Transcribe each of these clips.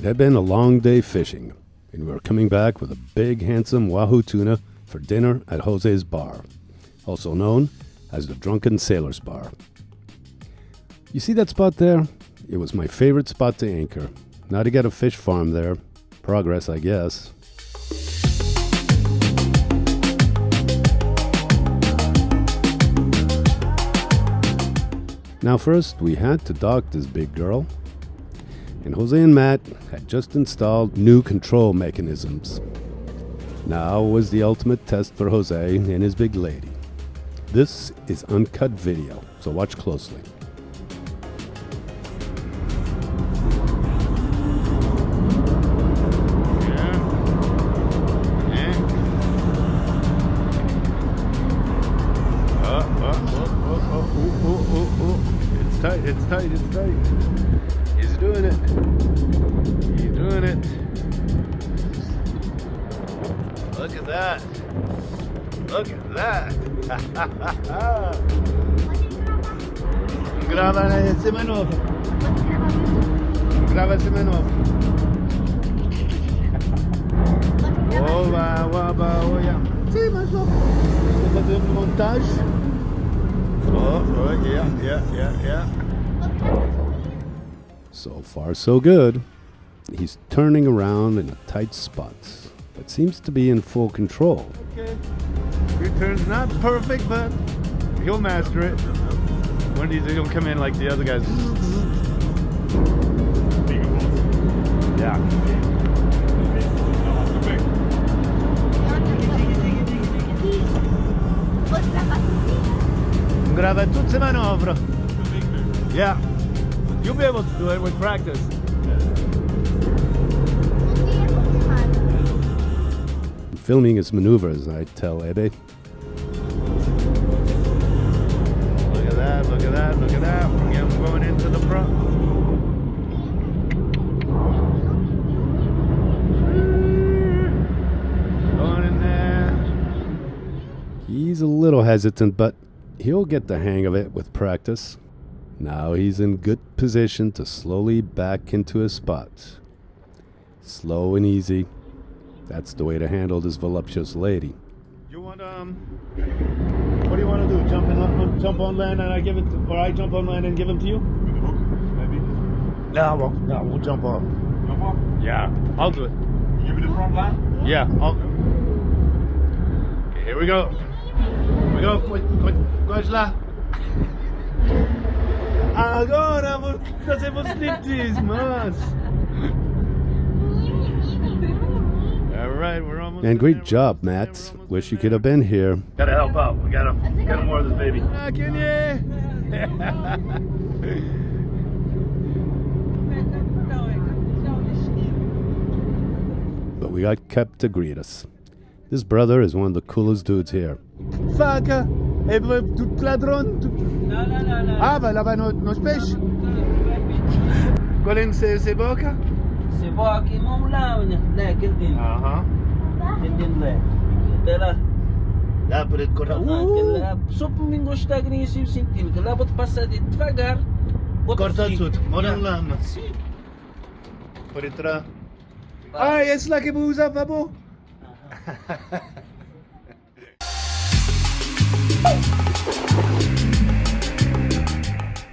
It had been a long day fishing, and we were coming back with a big, handsome Whaoo tuna for dinner at Jose's Bar, also known as the Drunken Sailors Bar. You see that spot there? It was my favorite spot to anchor. Now to get a fish farm there. Progress, I guess. Now first, we had to dock this big girl, and Jose and Matt had just installed new control mechanisms. Now was the ultimate test for Jose and his big lady. This is uncut video, so watch closely. It's tight. He's doing it. Look at that. Grava Semenov. Oh ja. Zie maar zo. Wat een montage. Yeah. So far, so good. He's turning around in a tight spot, but seems to be in full control. Okay. Return's not perfect, but he'll master it. Wendy, he'll come in like the other guys. Yeah. Grava tutte le manovre. Yeah. You'll be able to do it with practice. I'm filming his maneuvers, I tell Ebe. Look at that. I'm going into the front. Going in there. He's a little hesitant, but he'll get the hang of it with practice. Now he's in good position to slowly back into his spot. Slow and easy. That's the way to handle this voluptuous lady. You want what do you want to do? Jump on land and I give it, or I jump on land and give him to you? With the hook, maybe. No, we'll jump off. Jump off? Yeah, I'll do it. You give me the front line? Yeah, okay, here we go. Coach lá. Agora vou fazer um striptease, mas. All right, we're almost. And great job, Matt. Wish you could have been here. Gotta help out. We gotta more of this baby. Can you? But we got Cap to greet us. This brother is one of the coolest dudes here. Faca, é tudo ladrão. No. Ah, vai lavar nos peixes? Qual é se boca? Se boca não lava, né? Aquele din. Aham. Din lá. Dela. Lá por ele cortar. Só para mim gostar de isso sentindo que lá vou te passar devagar. Corta tudo. Mora lá, mas. Sim. Por entrar. Ah, esse lá que vou usar, vamos.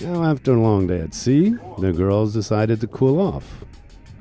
Now, after a long day at sea, the girls decided to cool off.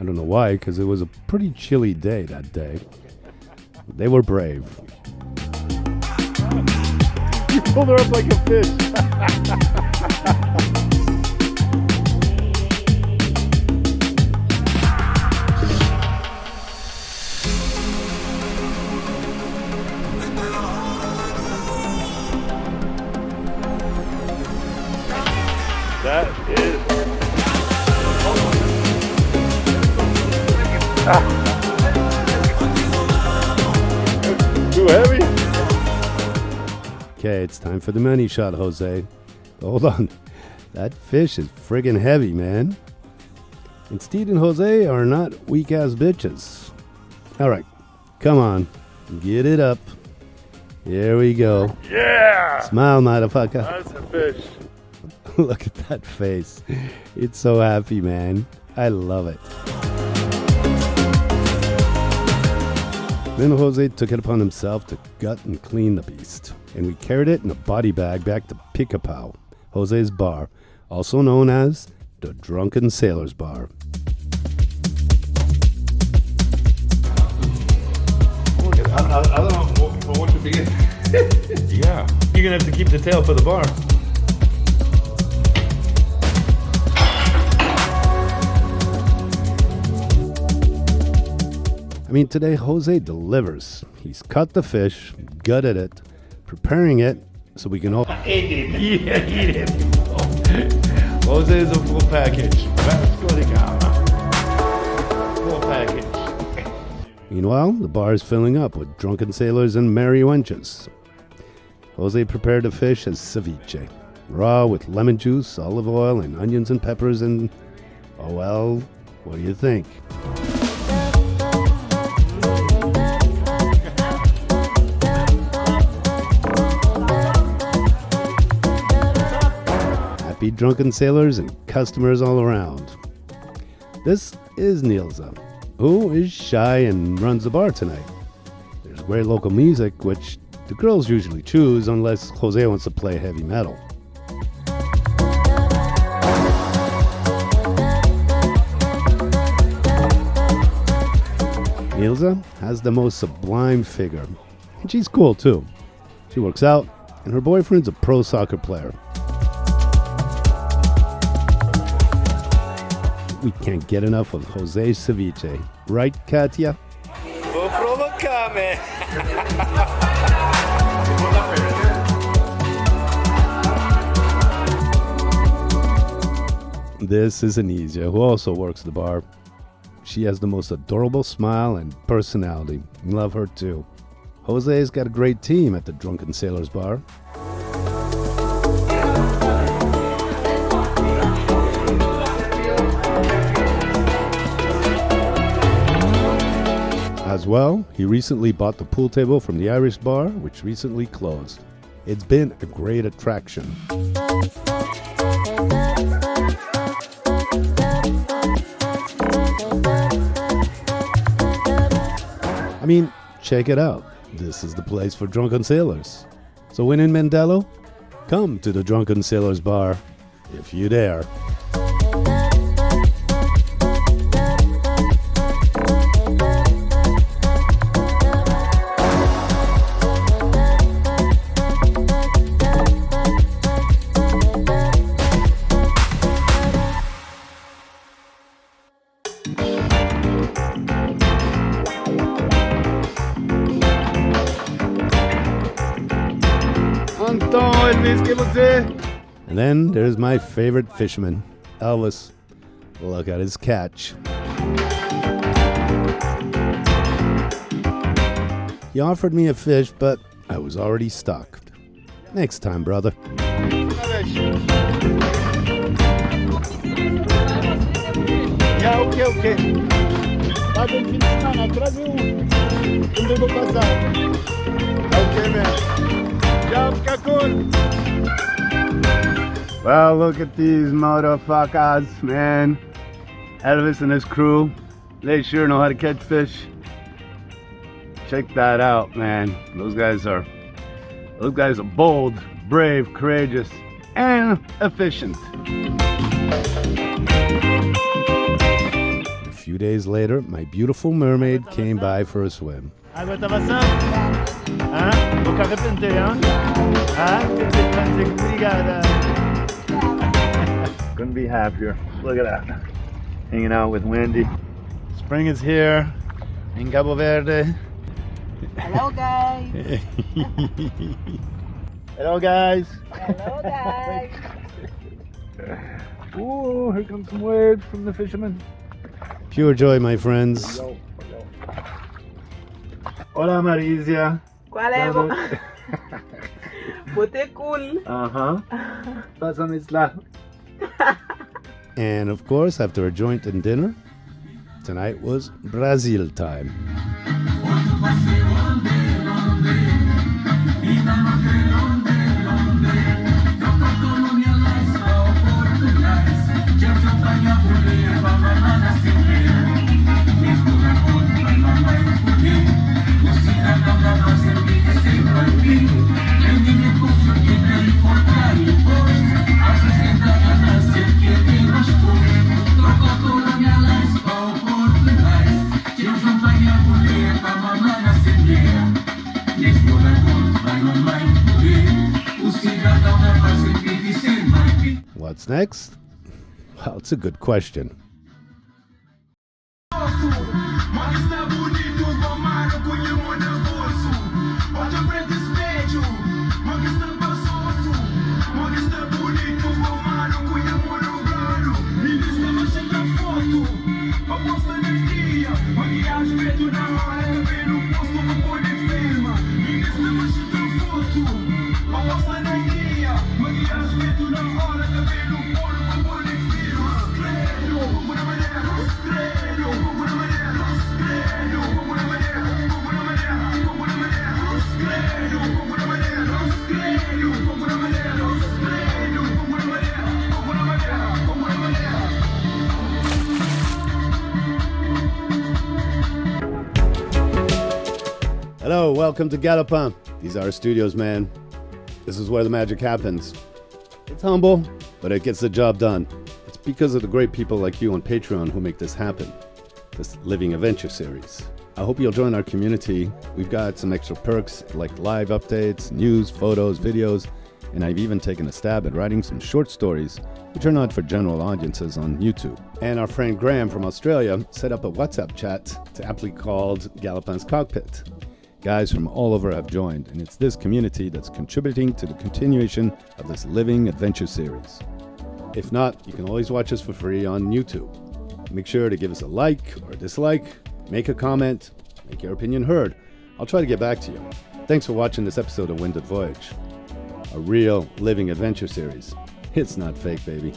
I don't know why, because it was a pretty chilly day that day. They were brave. You pulled her up like a fish. That is too heavy. Okay, it's time for the money shot, Jose. Hold on. That fish is friggin' heavy, man. And Steve and Jose are not weak-ass bitches. All right, come on. Get it up. Here we go. Yeah! Smile, motherfucker. That's a fish. Look at that face. It's so happy, man. I love it. Then Jose took it upon himself to gut and clean the beast, and we carried it in a body bag back to Pica Pau, Jose's bar, also known as the Drunken Sailors Bar. I don't know from what to begin. Yeah, you're gonna have to keep the tail for the bar. I mean, today Jose delivers. He's cut the fish, gutted it, preparing it so we can all... Yeah, eat it. Jose is a full package. Vasco de Gama. Full package. Meanwhile, the bar is filling up with drunken sailors and merry wenches. Jose prepared the fish as ceviche, raw with lemon juice, olive oil, and onions and peppers and... Oh well, what do you think? Happy drunken sailors and customers all around. This is Nielsa, who is shy and runs the bar tonight. There's great local music, which the girls usually choose unless Jose wants to play heavy metal. Nielsa has the most sublime figure, and she's cool too. She works out, and her boyfriend's a pro soccer player. We can't get enough of Jose's ceviche. Right, Katya? Vou provocar, man. This is Anisia, who also works the bar. She has the most adorable smile and personality. Love her too. Jose's got a great team at the Drunken Sailors Bar. As well, he recently bought the pool table from the Irish bar, which recently closed. It's been a great attraction. I mean, check it out. This is the place for drunken sailors. So when in Mindelo, come to the Drunken Sailors Bar, if you dare. Elvis, que você? And then there's my favorite fisherman, Elvis. Look at his catch. He offered me a fish, but I was already stocked. Next time, brother. Yeah, okay. Vai pro fim de semana, traz onde eu vou passar. Okay, man. Tchau, fica cool. Well, look at these motherfuckers, man. Elvis and his crew, they sure know how to catch fish. Check that out, man. Those guys are bold, brave, courageous, and efficient. A few days later, my beautiful mermaid came by for a swim. Água tá passando? Hã? Vou arrepender, hã? Obrigada. Couldn't be happier. Look at that. Hanging out with Wendy. Spring is here in Cabo Verde. Hello, guys. Hello, guys. Hello, guys. Ooh, here comes some waves from the fishermen. Pure joy, my friends. Hola, Marisia. ¿Cuál es? Bote cool. Uh-huh. Pásame isla. And of course, after a joint and dinner, tonight was Brazil time. What's next? Well, it's a good question. Hello, welcome to Galopin. These are our studios, man. This is where the magic happens. It's humble, but it gets the job done. It's because of the great people like you on Patreon who make this happen. This Living Adventure series. I hope you'll join our community. We've got some extra perks like live updates, news, photos, videos, and I've even taken a stab at writing some short stories which are not for general audiences on YouTube. And our friend Graham from Australia set up a WhatsApp chat to aptly called Galopin's Cockpit. Guys from all over have joined, and it's this community that's contributing to the continuation of this Living Adventure series. If not, you can always watch us for free on YouTube. Make sure to give us a like or a dislike, make a comment, make your opinion heard. I'll try to get back to you. Thanks for watching this episode of Voyage, a real Living Adventure series. It's not fake, baby.